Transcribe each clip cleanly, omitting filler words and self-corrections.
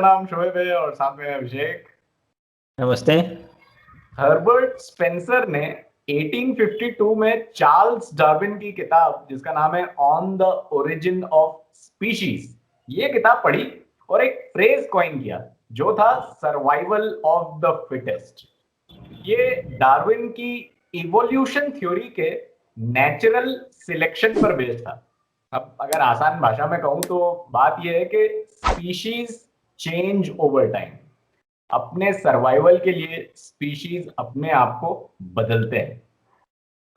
मेरा नाम शोएब है और साथ में है अभिषेक। नमस्ते। हर्बर्ट स्पेंसर ने 1852 में चार्ल्स डार्विन की किताब जिसका नाम है on the origin of species, ये किताब पढ़ी और एक फ्रेज कॉइन किया जो था सर्वाइवल ऑफ द फिटेस्ट। ये डार्विन की इवोल्यूशन थ्योरी के नेचुरल सिलेक्शन पर बेस्ड था। अब अगर आसान भाषा में कहूं तो बात यह है कि स्पीशीज चेंज ओवर टाइम। अपने सर्वाइवल के लिए स्पीशीज अपने आप को बदलते हैं।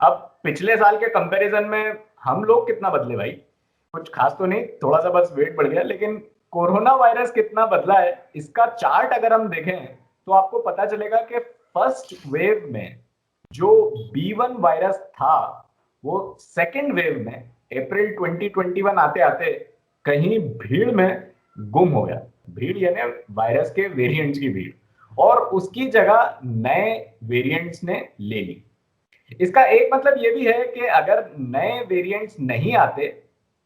अब पिछले साल के कंपैरिजन में हम लोग कितना बदले भाई? कुछ खास तो नहीं, थोड़ा सा बस वेट बढ़ गया, लेकिन कोरोना वायरस कितना बदला है इसका चार्ट अगर हम देखें तो आपको पता चलेगा कि फर्स्ट वेव में जो B1 वायरस था वो सेकेंड वेव में अप्रैल 2021 आते आते कहीं भीड़ में गुम हो गया। भीड़ यानी वायरस के वेरिएंट्स की भीड़, और उसकी जगह नए वेरिएंट्स ने ले ली। इसका एक मतलब ये भी है कि अगर नए वेरिएंट्स नहीं आते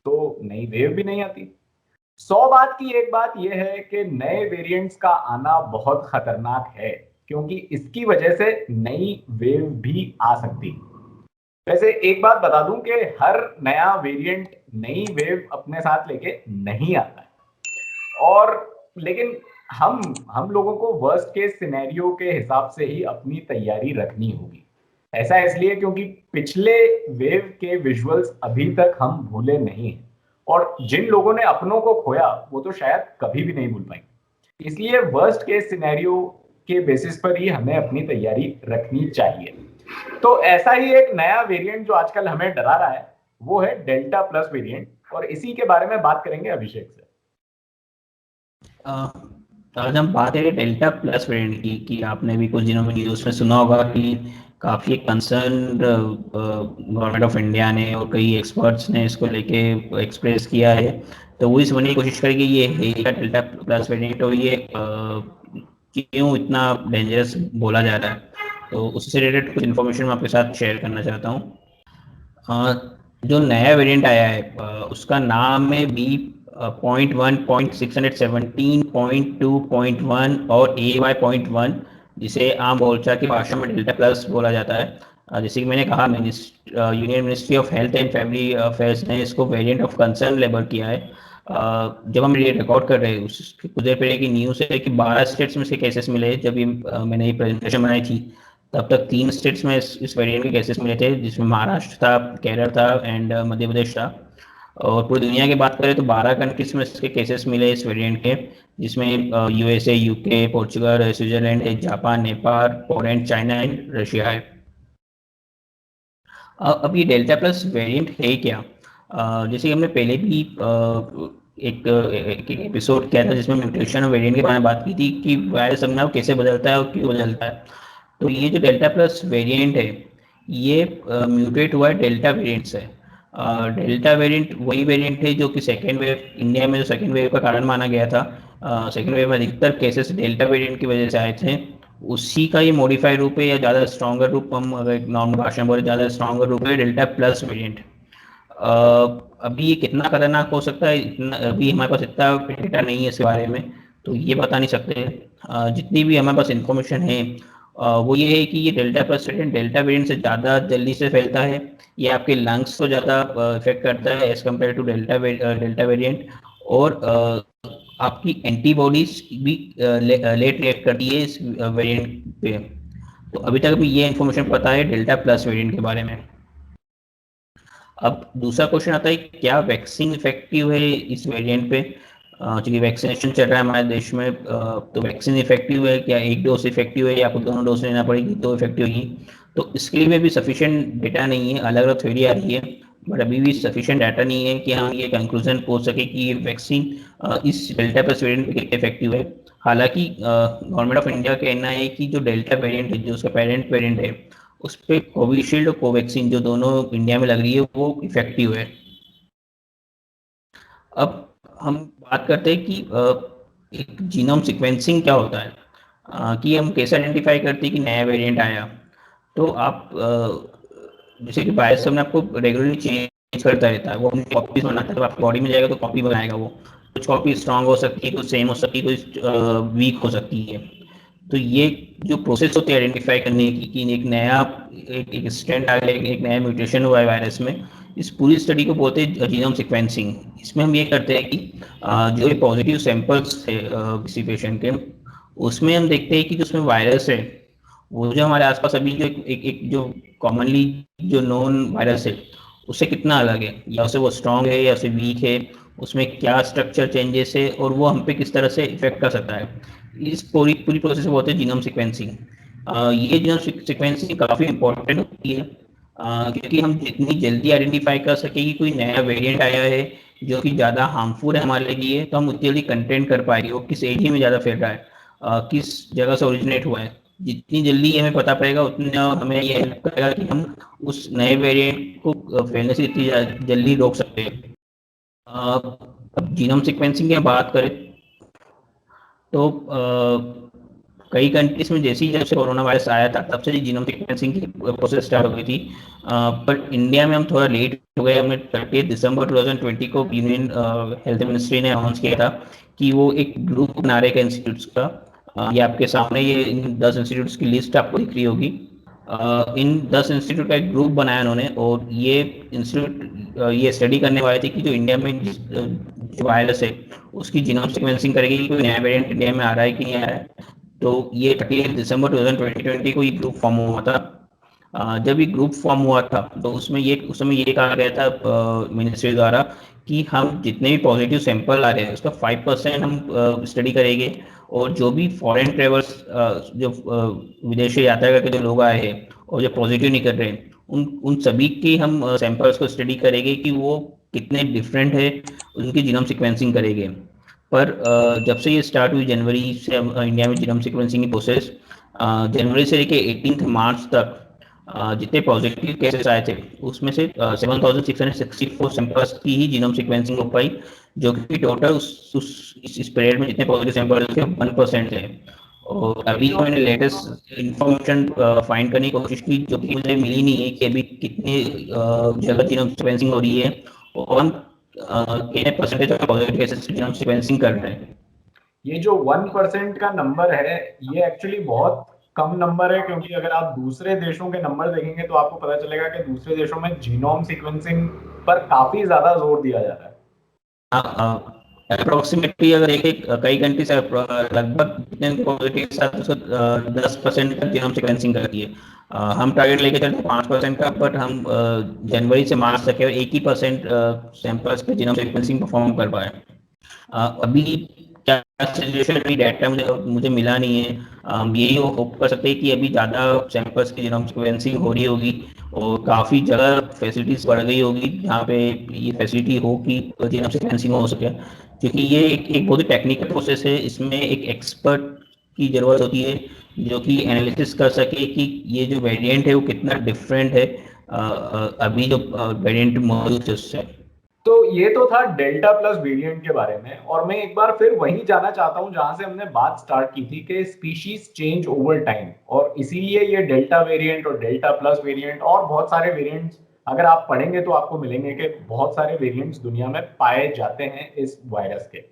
तो नई वेव भी नहीं आती। 100 बात की एक बात यह है कि नए वेरिएंट्स का आना बहुत खतरनाक है, क्योंकि इसकी वजह से नई वेव भी आ सकती है। वैसे एक बात बता दूं कि हर नया वेरिएंट नई वेव अपने साथ लेके नहीं आता है, और लेकिन हम लोगों को वर्स्ट केस सिनेरियो के हिसाब से ही अपनी तैयारी रखनी होगी। ऐसा इसलिए क्योंकि पिछले वेव के विजुअल्स अभी तक हम भूले नहीं हैं, और जिन लोगों ने अपनों को खोया वो तो शायद कभी भी नहीं भूल पाएंगे। इसलिए वर्स्ट केस सिनेरियो के बेसिस पर ही हमें अपनी तैयारी रखनी चाहिए। तो ऐसा ही एक नया वेरिएंट जो आजकल हमें डरा रहा है वो है डेल्टा प्लस वेरिएंट, और इसी के बारे में बात करेंगे अभिषेक से। आज हम बात करें डेल्टा प्लस वेरिएंट की कि आपने भी कुछ दिनों में न्यूज़ में सुना होगा कि काफ़ी कंसर्न गवर्नमेंट ऑफ इंडिया ने और कई एक्सपर्ट्स ने इसको लेके एक्सप्रेस किया है। तो वो इस बनने की कोशिश करेगी ये है क्या डेल्टा प्लस वेरिएंट, और ये क्यों इतना डेंजरस बोला जा रहा है। तो उससे रिलेटेड कुछ इन्फॉर्मेशन मैं आपके साथ शेयर करना चाहता हूँ। जो नया वेरिएंट आया है उसका नाम है B.1 .617.2.1 और AY.1, जिसे आम बोलचाल की भाषा में डेल्टा प्लस बोला जाता है। जैसे कि मैंने कहा, union ministry of health and family affairs ने इसको वेरिएंट ऑफ कंसर्न लेबल किया है। जब हम ये रिकॉर्ड कर रहे हैं उसके कुछ देर पहले की न्यूज़ है कि 12 स्टेट्स में इसके केसेस मिले। जब ये मैंने ये प्रेजेंटेशन बनाई थी तब तक 3 स्टेट्स में इस वेरिएंट के केसेस मिले थे, जिसमें महाराष्ट्र था, केरल था एंड मध्य प्रदेश था। और पूरी दुनिया की बात करें तो 12 कंट्रीज में इसके केसेस मिले इस वेरिएंट के, जिसमें USA, UK, Portugal, Switzerland, Japan, Nepal, Poland, China and Russia है। अब ये डेल्टा प्लस वेरिएंट है क्या? जैसे कि हमने पहले भी एक एपिसोड किया था जिसमें म्यूटेशन और वेरिएंट के बारे में बात की थी कि वायरस अपने आप कैसे बदलता है और क्यों बदलता है। तो ये जो डेल्टा प्लस वेरिएंट है ये म्यूटेट हुआ है डेल्टा वेरिएंट से। डेल्टा वेरिएंट वही वेरिएंट है जो कि सेकेंड वेव, इंडिया में जो सेकेंड वेव का कारण माना गया था। सेकेंड वेव में अधिकतर केसेस डेल्टा वेरिएंट की वजह से आए थे। उसी का ये मॉडिफाइड रूप है या ज़्यादा स्ट्रॉन्गर रूप, हम अगर नॉर्मल भाषा में बोले ज़्यादा स्ट्रॉन्गर रूप है डेल्टा प्लस वेरिएंट। अभी ये कितना खतरनाक हो सकता है इतना अभी हमारे पास इतना डेटा नहीं है इसके बारे में, तो ये बता नहीं सकते। जितनी भी हमारे पास इंफॉर्मेशन है वो ये है कि ये delta plus variant delta variant से ज़्यादा जल्दी से फैलता है। ये आपके लंग्स को ज़्यादा इफेक्ट करता है as compared to delta variant. और आपकी एंटीबॉडीज भी लेट रिएक्ट करती है इस वेरिएंट पे। तो अभी तक भी ये इन्फॉर्मेशन पता है डेल्टा प्लस वेरिएंट के बारे में। अब दूसरा क्वेश्चन आता है क्या वैक्सीन इफेक्टिव है इस वेरिएंट पे? चूंकि वैक्सीनेशन चल रहा है हमारे देश में, तो वैक्सीन इफेक्टिव है क्या? एक डोज इफेक्टिव है या आपको दोनों डोज लेना पड़ेगी तो इफेक्टिव होगी? तो इसके लिए भी सफिशिएंट डेटा नहीं है, अलग अलग थ्योरी आ रही है, बट अभी भी सफिशिएंट डाटा नहीं है कि हम ये कंक्लूजन पहुंच सके कि ये वैक्सीन इस डेल्टा प्लस वेरिएंट पे कितने इफेक्टिव है। हालांकि गवर्नमेंट ऑफ इंडिया का कहना है कि जो डेल्टा वेरिएंट है, जो उसका पेरेंट वेरिएंट है, उस पर कोविशील्ड और कोवैक्सीन जो दोनों इंडिया में लग रही है वो इफेक्टिव है। अब हम बात करते हैं कि एक जीनोम सीक्वेंसिंग क्या होता है, कि हम कैसे आइडेंटिफाई करते हैं कि नया वेरिएंट आया। तो आप जैसे कि वायरस अपने आपको रेगुलरली चेंज करता रहता है, वो अपनी कॉपीज बनाता है, जब आपकी बॉडी में जाएगा तो कॉपी बनाएगा वो। कुछ कॉपी स्ट्रांग हो सकती है, कुछ सेम हो सकती है, कुछ वीक हो सकती है। तो ये जो प्रोसेस होती है आइडेंटिफाई करने की कि एक नया एक स्ट्रैंड आ गया, एक नया म्यूटेशन हुआ है वायरस में, इस पूरी स्टडी को बोलते हैं जीनोम सीक्वेंसिंग। इसमें हम ये करते हैं कि जो पॉजिटिव सैंपल्स थे किसी पेशेंट के, उसमें हम देखते हैं कि जो उसमें वायरस है वो जो हमारे आसपास अभी जो एक जो कॉमनली जो नोन वायरस है उससे कितना अलग है, या उससे वो स्ट्रांग है या उससे वीक है, उसमें क्या स्ट्रक्चर चेंजेस है और वो हम पे किस तरह से इफेक्ट कर सकता है। इस पूरी पूरी प्रोसेस को बोलते हैं जीनोम सीक्वेंसिंग। ये जीनोम सीक्वेंसिंग काफ़ी इंपॉर्टेंट होती है, क्योंकि हम जितनी जल्दी आइडेंटिफाई कर सके कि कोई नया वेरिएंट आया है जो कि ज़्यादा हार्मफुल है हमारे लिए, तो हम उतनी जल्दी कंटेंट कर पाएंगे वो किस एरिया में ज़्यादा फैल रहा है, किस जगह से ओरिजिनेट हुआ है। जितनी जल्दी हमें पता पड़ेगा उतना हमें ये हेल्प करेगा कि हम उस नए वेरिएंट को फैलने से इतनी जल्दी रोक सकते हैं। अब जीनोम सीक्वेंसिंग की बात करें तो कई कंट्रीज में जैसे ही जब से कोरोना वायरस आया था तब से जीनोम सीक्वेंसिंग की प्रोसेस स्टार्ट हो गई थी, पर इंडिया में हम थोड़ा लेट हो गए। हमने 30 दिसंबर 2020 को यूनियन हेल्थ मिनिस्ट्री ने अनाउंस किया था कि वो एक ग्रुप बना रहे हैं इंस्टीट्यूट्स का। ये आपके सामने ये इन 10 इंस्टीट्यूट्स की लिस्ट आपको दिख रही होगी। इन 10 इंस्टीट्यूट का एक ग्रुप बनाया उन्होंने, और ये इंस्टीट्यूट ये स्टडी करने वाले थे कि जो इंडिया में जो वायरस है उसकी जीनोम सीक्वेंसिंग करेगी कि कोई नया वेरिएंट इंडिया में आ रहा है कि नहीं आ रहा है। तो ये 30 दिसंबर 2020 को ये ग्रुप फॉर्म हुआ था। जब ये ग्रुप फॉर्म हुआ था तो उसमें ये उस समय ये कहा गया था मिनिस्ट्री द्वारा कि हम जितने भी पॉजिटिव सैंपल आ रहे हैं उसका 5% हम स्टडी करेंगे, और जो भी फॉरेन ट्रेवल्स जो विदेश से यात्रा करके जो लोग आए हैं और जो पॉजिटिव नहीं कर रहे हैं उन उन सभी के हम सैंपल्स को स्टडी करेंगे कि वो कितने डिफरेंट है, उनकी जीनोम सीक्वेंसिंग करेंगे। पर जब से ये स्टार्ट हुई जनवरी से इंडिया में जीनोम सीक्वेंसिंग की प्रोसेस, जनवरी से लेके 18 मार्च तक जितने पॉजिटिव केसेस आए थे उसमें से 7,664 सैंपल्स की ही जीनोम सीक्वेंसिंग हो पाई, जो कि टोटल इस पीरियड में जितने पॉजिटिव सैंपल थे 1% थे। और अभी जो मैंने लेटेस्ट इंफॉर्मेशन फाइंड करने की कोशिश की जो कि मुझे मिली नहीं है कि अभी कितने जगह जीनोम सीक्वेंसिंग हो रही है और हम कितने percentage of positive cases genome sequencing कर रहे हैं। ये जो 1% का नंबर है, ये एक्चुअली बहुत कम नंबर है, क्योंकि अगर आप दूसरे देशों के नंबर देखेंगे तो आपको पता चलेगा कि दूसरे देशों में जीनोम सीक्वेंसिंग पर काफी ज्यादा जोर दिया जाता है। अप्रोक्सीमेटली अगर एक एक कई कंट्री से लगभग जितने पॉजिटिव के साथ उसको 10% तक जीनोम सीक्वेंसिंग करती है। हम टारगेट लेके चलते हैं 5% का, बट हम जनवरी से मार्च तक केवल 1% सैंपल्स पे जीनोम सीक्वेंसिंग परफॉर्म कर पाए। अभी क्या सिचुएशन, अभी डाटा मुझे मुझे मिला नहीं है। हम यही होप कर सकते हैं कि अभी ज़्यादा सैंपल्स की जीनोम सीक्वेंसिंग हो रही होगी और काफ़ी जगह फैसिलिटीज़ बढ़ गई होगी जहाँ पे ये फैसिलिटी हो कि जीनोम सीक्वेंसिंग हो सके, क्योंकि ये एक बहुत ही टेक्निकल प्रोसेस है। इसमें एक एक्सपर्ट की ज़रूरत होती है जो कि एनालिसिस कर सके कि ये जो वेरिएंट है वो कितना डिफरेंट है अभी जो वेरिएंट मौजूद है उससे। तो ये तो था डेल्टा प्लस वेरिएंट के बारे में, और मैं एक बार फिर वहीं जाना चाहता हूं जहां से हमने बात स्टार्ट की थी कि स्पीशीज चेंज ओवर टाइम, और इसीलिए ये डेल्टा वेरिएंट और डेल्टा प्लस वेरिएंट और बहुत सारे वेरिएंट्स अगर आप पढ़ेंगे तो आपको मिलेंगे कि बहुत सारे वेरिएंट्स दुनिया में पाए जाते हैं इस वायरस के।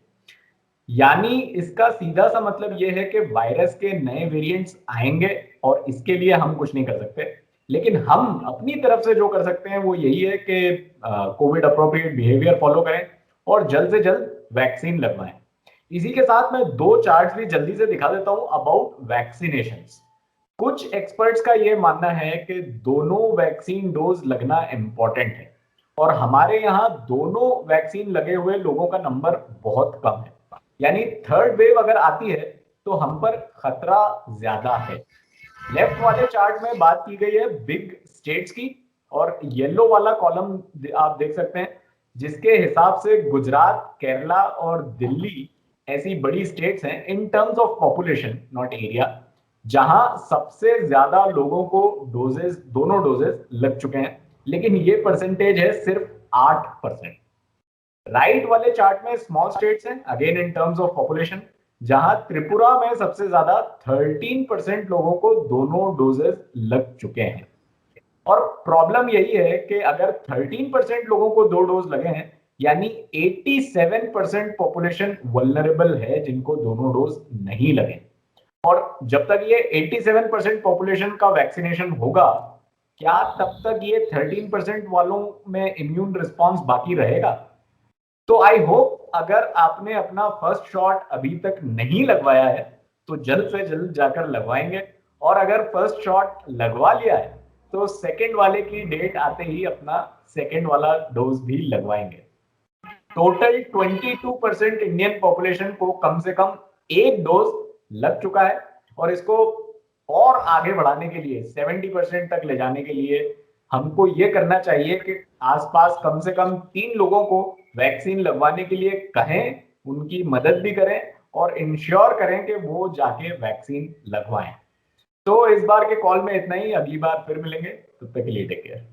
यानी इसका सीधा सा मतलब ये है कि वायरस के नए वेरिएंट्स आएंगे और इसके लिए हम कुछ नहीं कर सकते, लेकिन हम अपनी तरफ से जो कर सकते हैं वो यही है कि कोविड अप्रोप्रिएट बिहेवियर फॉलो करें और जल्द से जल्द वैक्सीन लगवाएं। इसी के साथ मैं दो चार्ट्स भी जल्दी से दिखा देता हूं अबाउट वैक्सीनेशंस। कुछ एक्सपर्ट्स का ये मानना है कि दोनों वैक्सीन डोज लगना इंपॉर्टेंट है, और हमारे यहाँ दोनों वैक्सीन लगे हुए लोगों का नंबर बहुत कम है। यानी थर्ड वेव अगर आती है तो हम पर खतरा ज्यादा है। लेफ्ट वाले चार्ट में बात की गई है बिग स्टेट्स की, और येलो वाला कॉलम आप देख सकते हैं जिसके हिसाब से गुजरात, केरला और दिल्ली ऐसी बड़ी स्टेट्स हैं in terms of population, not area, जहां सबसे ज्यादा लोगों को डोजेस, दोनों डोजेस लग चुके हैं, लेकिन ये परसेंटेज है सिर्फ 8%। राइट वाले चार्ट में स्मॉल स्टेट्स हैं again in terms of population, जहां त्रिपुरा में सबसे ज्यादा 13% लोगों को दोनों डोजेस लग चुके हैं। और प्रॉब्लम यही है कि अगर 13% लोगों को दो डोज लगे हैं यानी 87% पॉपुलेशन वल्नरेबल है जिनको दोनों डोज नहीं लगे। और जब तक ये 87% पॉपुलेशन का वैक्सीनेशन होगा, क्या तब तक ये 13% वालों में इम्यून रिस्पॉन्स बाकी रहेगा? तो आई होप अगर आपने अपना फर्स्ट शॉट अभी तक नहीं लगवाया है तो जल्द से जल्द जाकर लगवाएंगे, और अगर फर्स्ट शॉट लगवा लिया है तो सेकेंड वाले की डेट आते ही अपना सेकेंड वाला डोज भी लगवाएंगे। टोटल 22% इंडियन पॉपुलेशन को कम से कम एक डोज लग चुका है, और इसको और आगे बढ़ाने के लिए 70% तक ले जाने के लिए हमको ये करना चाहिए कि आसपास कम से कम 3 लोगों को वैक्सीन लगवाने के लिए कहें, उनकी मदद भी करें और इंश्योर करें कि वो जाके वैक्सीन लगवाएं। तो इस बार के कॉल में इतना ही, अगली बार फिर मिलेंगे, तब तक के लिए टेक केयर।